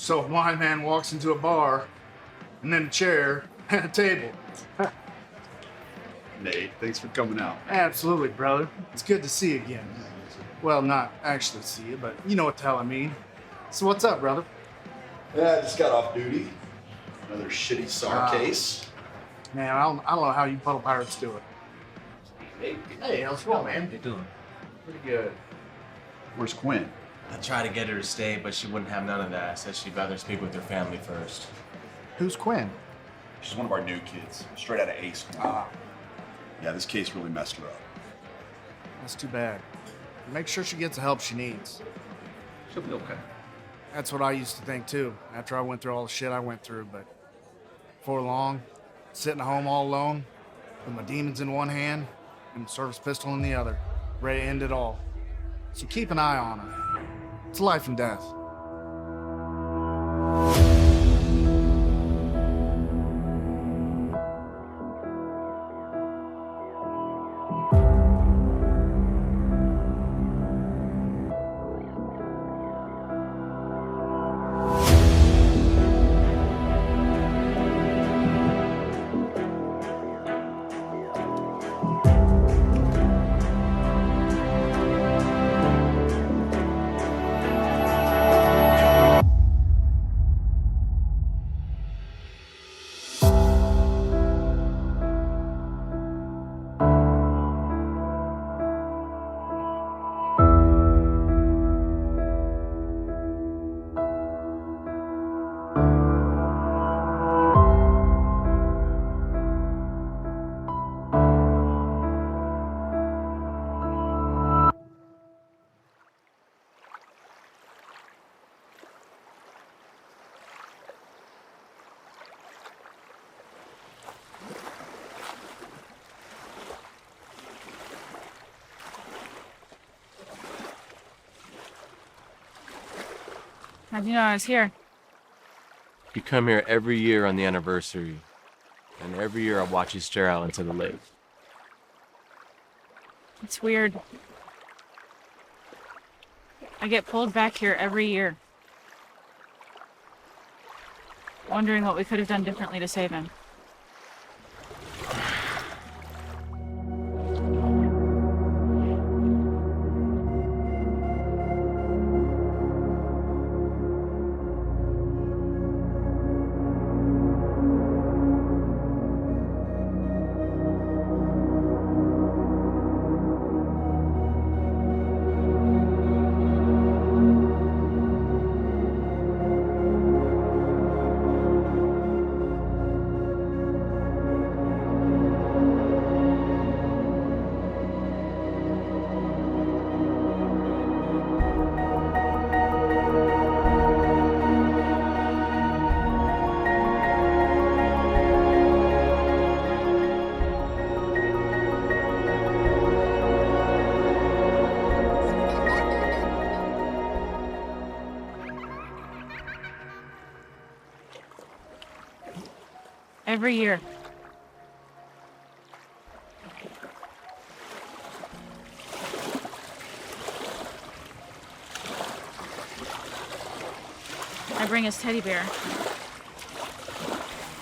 So a blind man walks into a bar, and then a chair, and a table. Nate, thanks for coming out. Absolutely, brother. It's good to see you again. Well, not actually see you, but you know what the hell I mean. So what's up, brother? Yeah, I just got off duty. Another shitty SAR case. Man, I don't know how you puddle pirates do it. Hey, how's it going, man? How you doing? Pretty good. Where's Quinn? I tried to get her to stay, but she wouldn't have none of that. Said she'd rather speak with her family first. Who's Quinn? She's one of our new kids, straight out of A school. Ah, Yeah, this case really messed her up. that's too bad. Make sure she gets the help she needs. She'll be okay. That's what I used to think too, after I went through all the shit I went through, but before long, sitting at home all alone, with my demons in one hand and my service pistol in the other, ready to end it all. So keep an eye on her. It's life and death. How'd you know I was here? You come here every year on the anniversary, and every year I watch you stare out into the lake. It's weird. I get pulled back here every year. Wondering what we could have done differently to save him. Every year. I bring his teddy bear.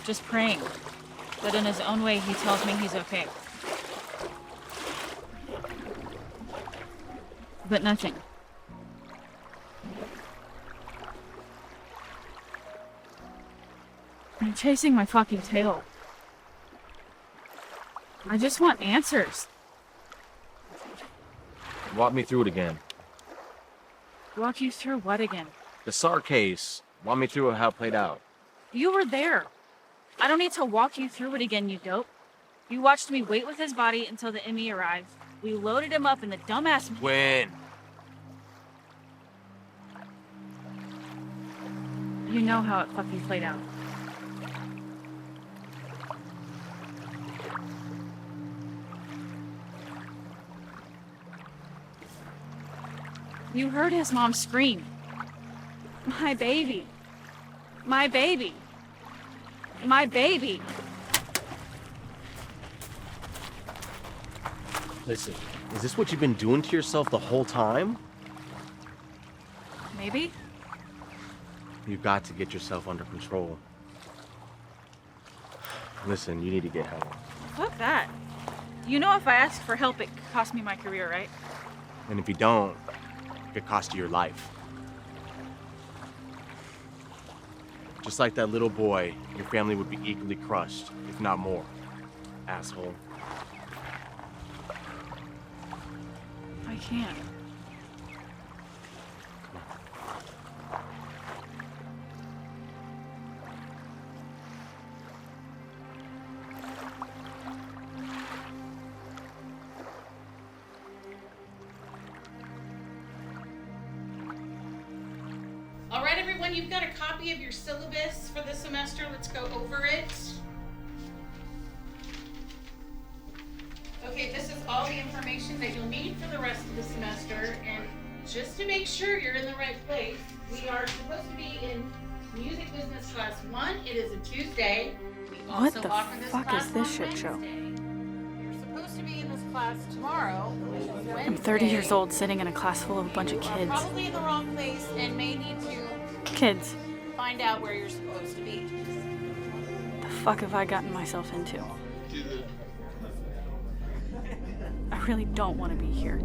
Just praying that in his own way he tells me he's okay. But nothing. I'm chasing my fucking tail. I just want answers. Walk me through it again. Walk you through what again? The SAR case. Walk me through how it played out. You were there. I don't need to walk you through it again, you dope. You watched me wait with his body until the ME arrived. We loaded him up in the dumbass... When? You know how it fucking played out. You heard his mom scream. My baby. My baby. My baby. Listen, is this what you've been doing to yourself the whole time? Maybe? You've got to get yourself under control. Listen, you need to get help. Fuck that. You know if I ask for help, it could cost me my career, right? And if you don't, it could cost you your life. Just like that little boy, your family would be equally crushed, if not more. Asshole. I can't. All right, everyone, you've got a copy of your syllabus for the semester. Let's go over it. Okay, this is all the information that you'll need for the rest of the semester. And just to make sure you're in the right place, we are supposed to be in Music Business Class 1. It is a Tuesday. We What also the offer this fuck class is this on shit show? Wednesday. You're supposed to be in this class tomorrow, which is Wednesday. I'm 30 years old sitting in a class full of a bunch of You are kids. probably in the wrong place and may need to Kids. find out where you're supposed to be. The fuck have I gotten myself into? I really don't want to be here.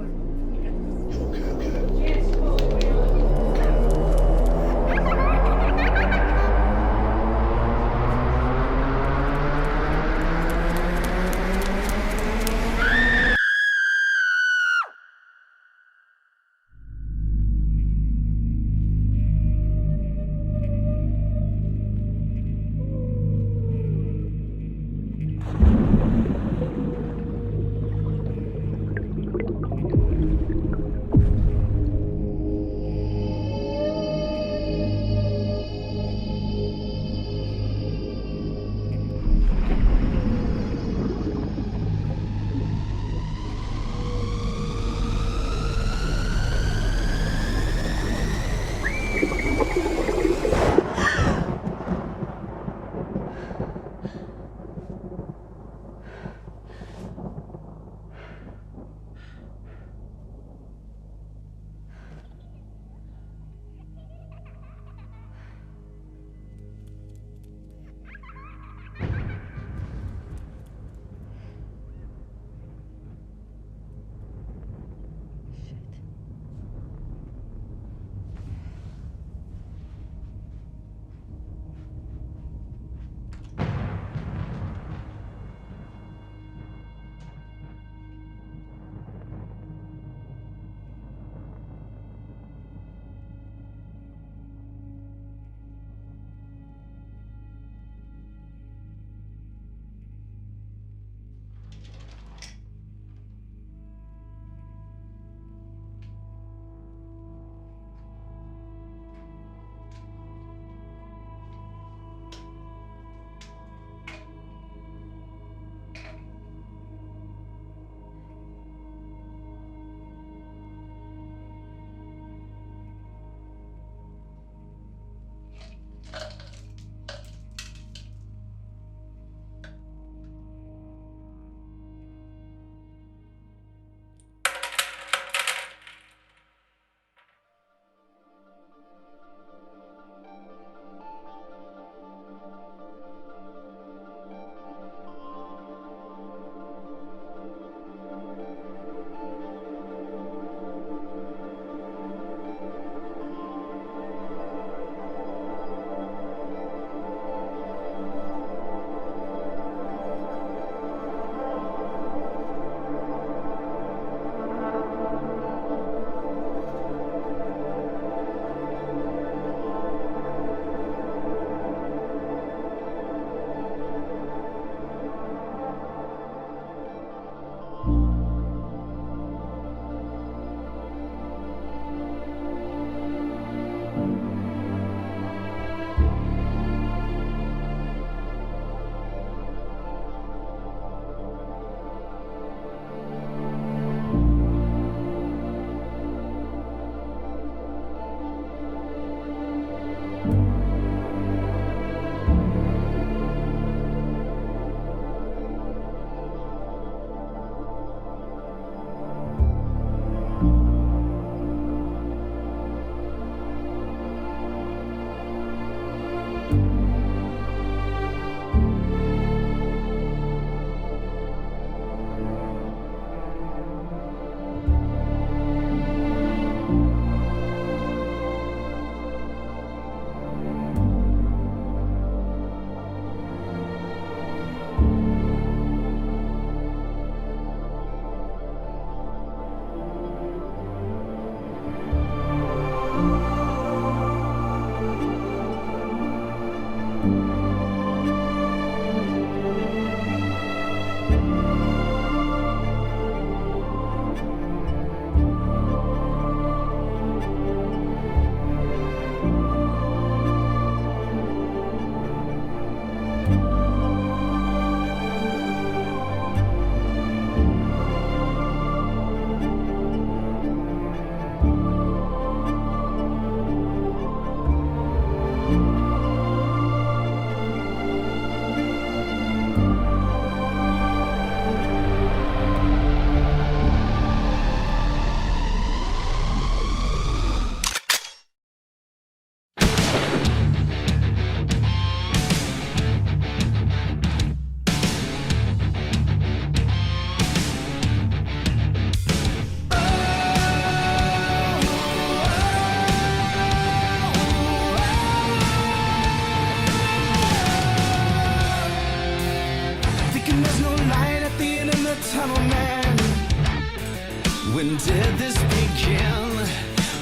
When did this begin?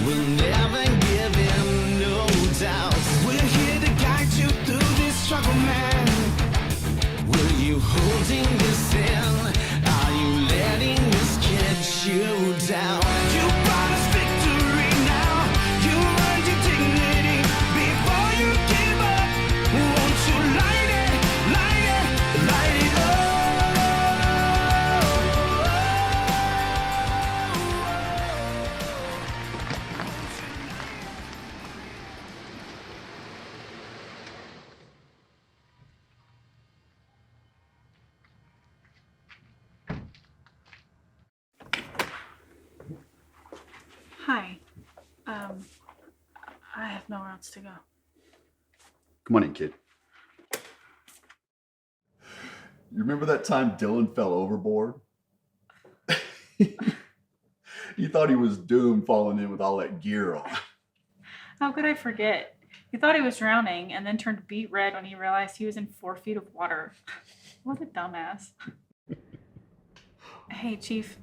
We'll never give in, no doubt. We're here to guide you through this struggle, man. Will you holding this in? Are you letting this get you down? You brought us victory now. You earned your dignity before you give up. Won't you light it, light it, light it up? Hi. I have nowhere else to go. Come on in, kid. You remember that time Dylan fell overboard? You thought he was doomed falling in with all that gear on. How could I forget? He thought he was drowning and then turned beet red when he realized he was in 4 feet of water. What a dumbass. Hey, Chief.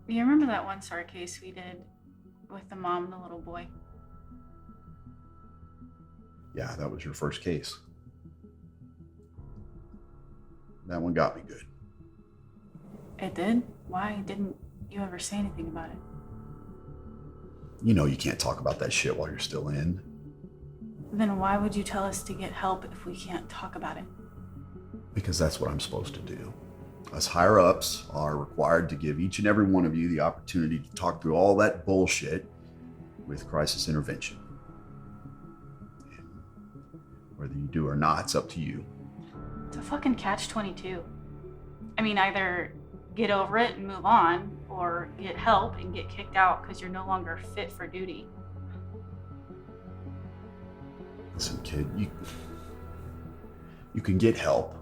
You remember that one SAR case we did with the mom and the little boy? Yeah, that was your first case. That one got me good. It did? Why didn't you ever say anything about it? You know you can't talk about that shit while you're still in. Then why would you tell us to get help if we can't talk about it? Because that's what I'm supposed to do. Us higher ups are required to give each and every one of you the opportunity to talk through all that bullshit with crisis intervention. And whether you do or not, it's up to you. It's a fucking catch-22. I mean, either get over it and move on, or get help and get kicked out because you're no longer fit for duty. Listen, kid, you can get help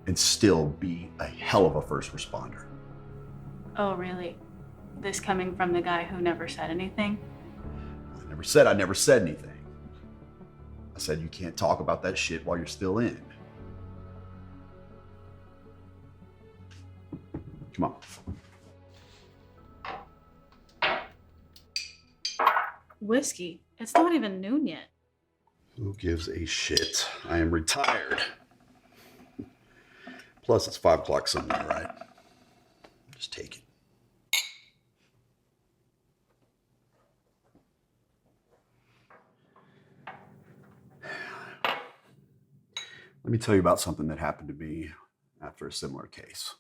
and still be a hell of a first responder. Oh, really? This coming from the guy who never said anything? I never said anything. I said you can't talk about that shit while you're still in. Come on. Whiskey? It's not even noon yet. Who gives a shit? I am retired. Plus, it's 5 o'clock somewhere, right? Just take it. Let me tell you about something that happened to me after a similar case,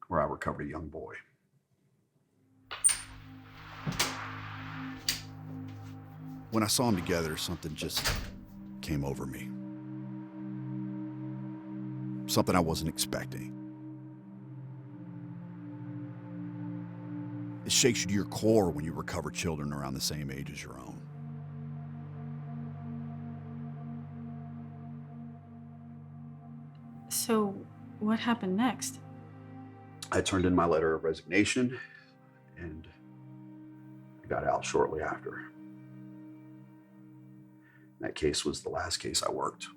where I recovered a young boy. When I saw them together, something just came over me. Something I wasn't expecting. It shakes you to your core when you recover children around the same age as your own. So, what happened next? I turned in my letter of resignation and I got out shortly after. That case was the last case I worked.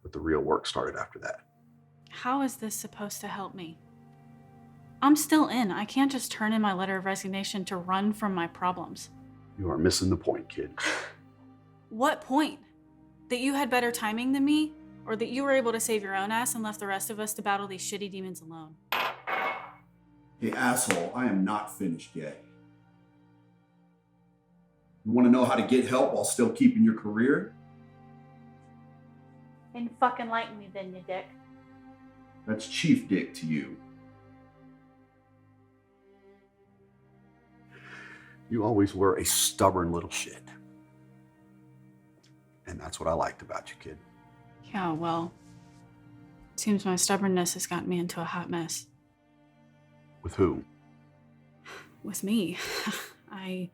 But the real work started after that. How is this supposed to help me? I'm still in. I can't just turn in my letter of resignation to run from my problems. You are missing the point, kid. What point? That you had better timing than me? Or that you were able to save your own ass and left the rest of us to battle these shitty demons alone? Hey, asshole, I am not finished yet. You want to know how to get help while still keeping your career? And fucking lighten me then, you dick. That's chief dick to you. You always were a stubborn little shit. And that's what I liked about you, kid. Yeah, well, it seems my stubbornness has gotten me into a hot mess. With who? With me. I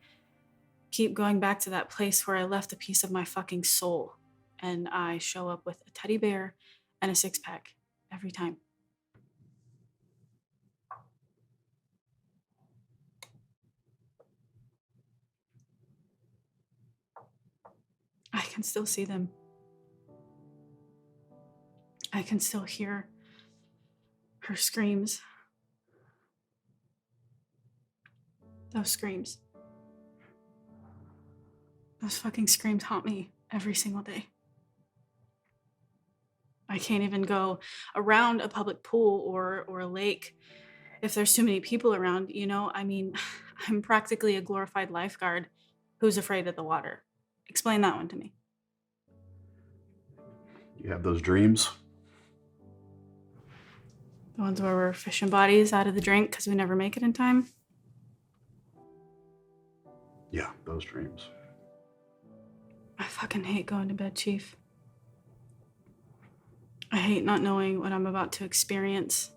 keep going back to that place where I left a piece of my fucking soul. And I show up with a teddy bear and a 6-pack every time. I can still see them. I can still hear Her screams. Those screams. Those fucking screams haunt me every single day. I can't even go around a public pool or a lake if there's too many people around, you know? I mean, I'm practically a glorified lifeguard who's afraid of the water. Explain that one to me. You have those dreams? The ones where we're fishing bodies out of the drink because we never make it in time? Yeah, those dreams. I fucking hate going to bed, Chief. I hate not knowing what I'm about to experience.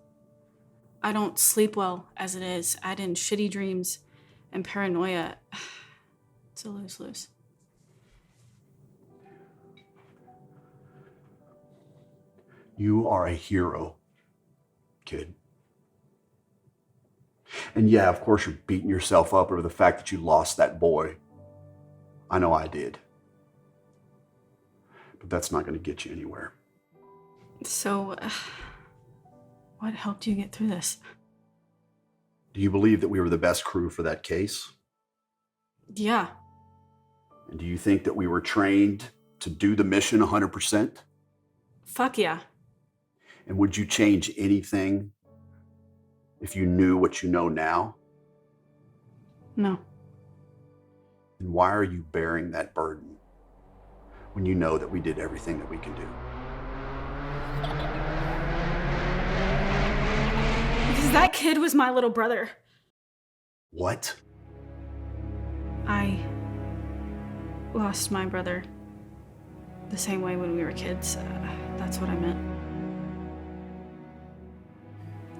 I don't sleep well as it is. Add in shitty dreams and paranoia. It's a lose-lose. You are a hero, kid. And yeah, of course, you're beating yourself up over the fact that you lost that boy. I know I did. But that's not going to get you anywhere. So, what helped you get through this? Do you believe that we were the best crew for that case? Yeah. And do you think that we were trained to do the mission 100%? Fuck yeah. And would you change anything if you knew what you know now? No. Then why are you bearing that burden when you know that we did everything that we can do? Because that kid was my little brother. What? I lost my brother the same way when we were kids. That's what I meant.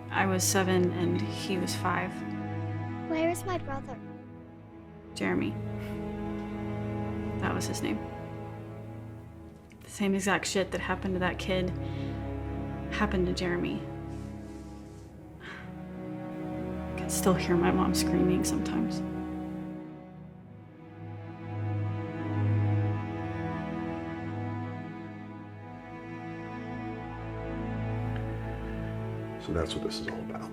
I was 7 and he was 5. Where is my brother? Jeremy. That was his name. The same exact shit that happened to that kid happened to Jeremy. I can still hear my mom screaming sometimes. So that's what this is all about.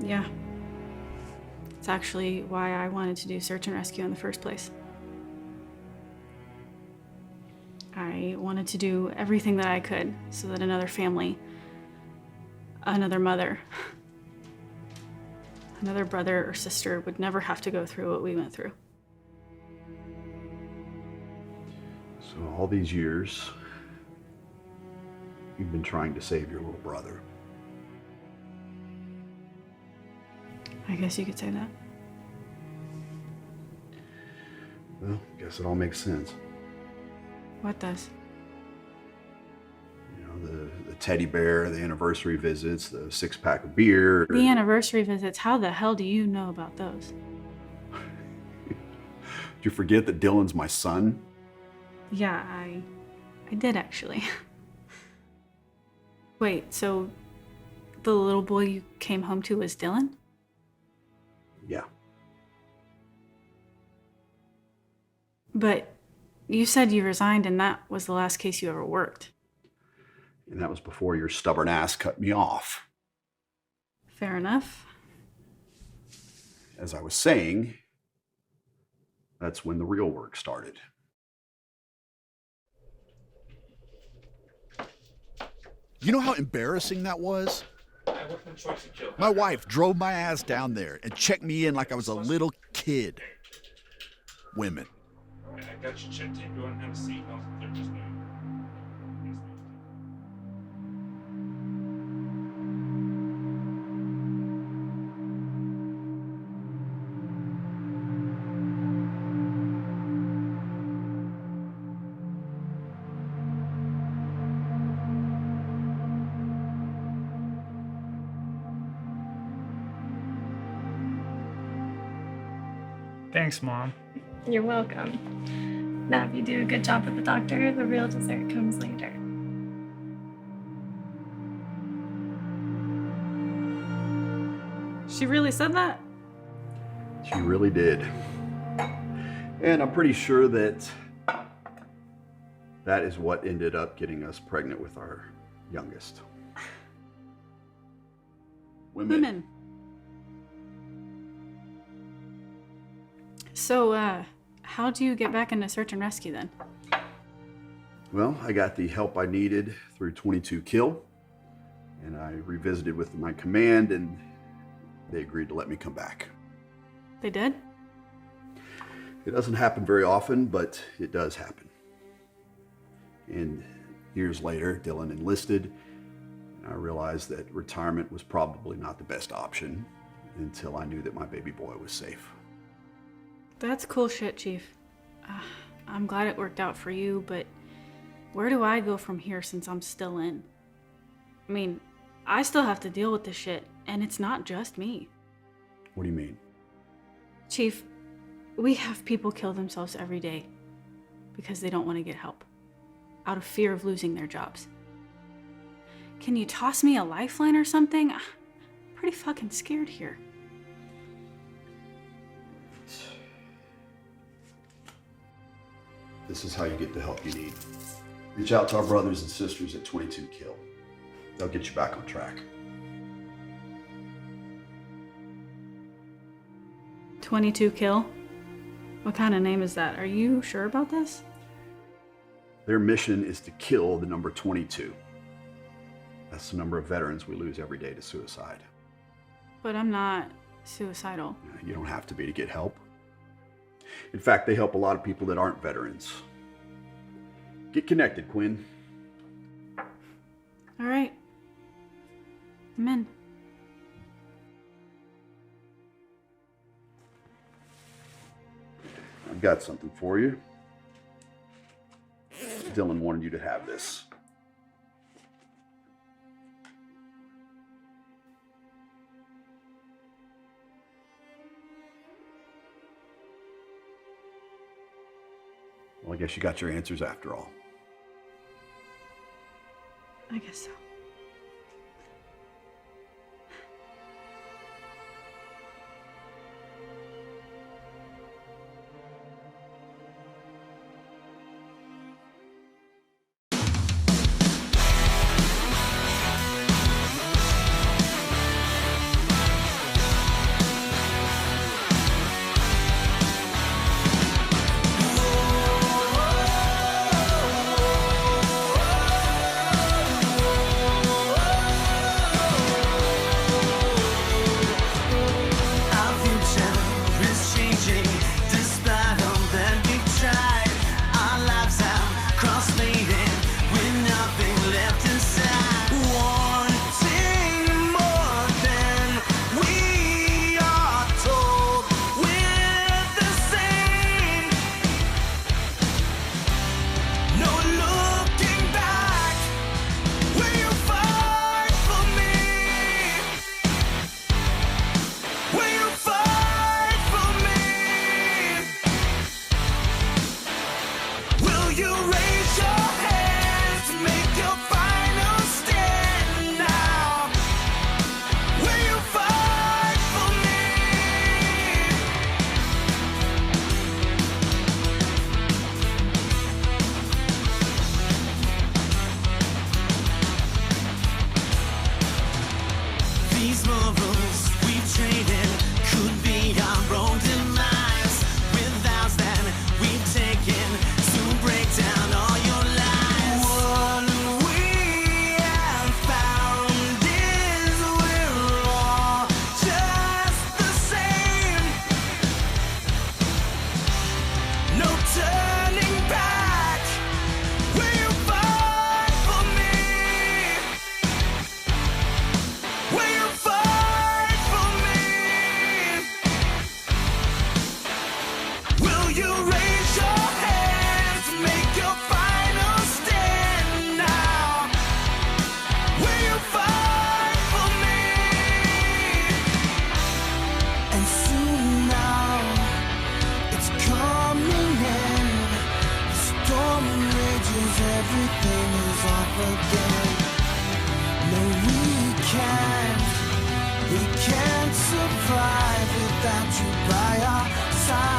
Yeah. It's actually why I wanted to do search and rescue in the first place. I wanted to do everything that I could so that another family, another mother, another brother or sister would never have to go through what we went through. So all these years, you've been trying to save your little brother. I guess you could say that. Well, I guess it all makes sense. What does? You know, the teddy bear, the anniversary visits, the 6-pack of beer. The anniversary visits, how the hell do you know about those? Did you forget that Dylan's my son? Yeah, I did actually. Wait, so the little boy you came home to was Dylan? Yeah. But you said you resigned and that was the last case you ever worked. And that was before your stubborn ass cut me off. Fair enough. As I was saying, that's when the real work started. You know how embarrassing that was? My wife drove my ass down there and checked me in like I was a little kid. Women. I got you checked in. You want to have a seat? They're just new. Thanks, Mom. You're welcome. Now, if you do a good job with the doctor, the real dessert comes later. She really said that? She really did. And I'm pretty sure that is what ended up getting us pregnant with our Youngest. Women. So, how do you get back into search and rescue then? Well, I got the help I needed through 22 Kill, and I revisited with my command, and they agreed to let me come back. They did? It doesn't happen very often, but it does happen. And years later, Dylan enlisted, and I realized that retirement was probably not the best option until I knew that my baby boy was safe. That's cool shit, Chief. I'm glad it worked out for you, but where do I go from here since I'm still in? I mean, I still have to deal with this shit, and it's not just me. What do you mean? Chief, we have people kill themselves every day because they don't want to get help, out of fear of losing their jobs. Can you toss me a lifeline or something? I'm pretty fucking scared here. This is how you get the help you need. Reach out to our brothers and sisters at 22 Kill. They'll get you back on track. 22 Kill? What kind of name is that? Are you sure about this? Their mission is to kill the number 22. That's the number of veterans we lose every day to suicide. But I'm not suicidal. You don't have to be to get help. In fact, they help a lot of people that aren't veterans. Get connected, Quinn. All right. I'm in. I've got something for you. Dylan wanted you to have this. Well, I guess you got your answers after all. I guess so. everything is off again. No, we can't survive without you by our side.